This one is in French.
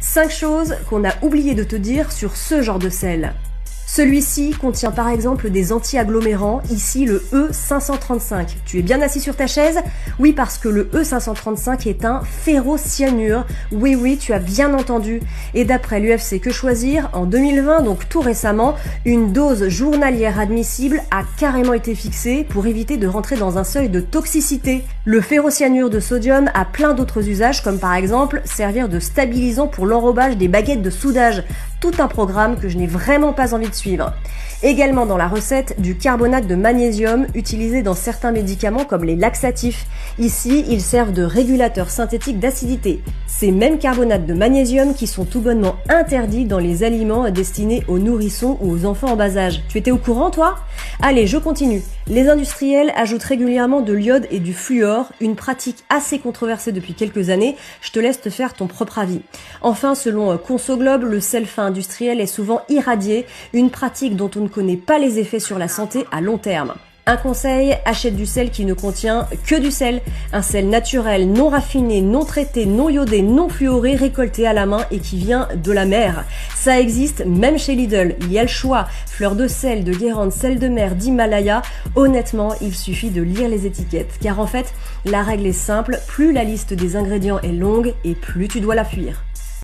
5 choses qu'on a oublié de te dire sur ce genre de sel. Celui-ci contient par exemple des anti-agglomérants, ici le E535. Tu es bien assis sur ta chaise? Oui, parce que le E535 est un ferrocyanure. Oui, tu as bien entendu. Et d'après l'UFC Que Choisir, en 2020, donc tout récemment, une dose journalière admissible a carrément été fixée pour éviter de rentrer dans un seuil de toxicité. Le ferrocyanure de sodium a plein d'autres usages, comme par exemple servir de stabilisant pour l'enrobage des baguettes de soudage. Tout un programme que je n'ai vraiment pas envie de suivre. Également dans la recette, du carbonate de magnésium utilisé dans certains médicaments comme les laxatifs. Ici, ils servent de régulateurs synthétiques d'acidité. Ces mêmes carbonates de magnésium qui sont tout bonnement interdits dans les aliments destinés aux nourrissons ou aux enfants en bas âge. Tu étais au courant, toi? Allez, je continue. Les industriels ajoutent régulièrement de l'iode et du fluor, une pratique assez controversée depuis quelques années. Je te laisse te faire ton propre avis. Enfin, selon Consoglobe, le sel fin industriel est souvent irradié, une pratique dont on ne connaît pas les effets sur la santé à long terme. Un conseil, achète du sel qui ne contient que du sel. Un sel naturel, non raffiné, non traité, non iodé, non fluoré, récolté à la main et qui vient de la mer. Ça existe même chez Lidl. Il y a le choix. Fleur de sel, de Guérande, sel de mer, d'Himalaya. Honnêtement, il suffit de lire les étiquettes. Car en fait, la règle est simple, plus la liste des ingrédients est longue et plus tu dois la fuir.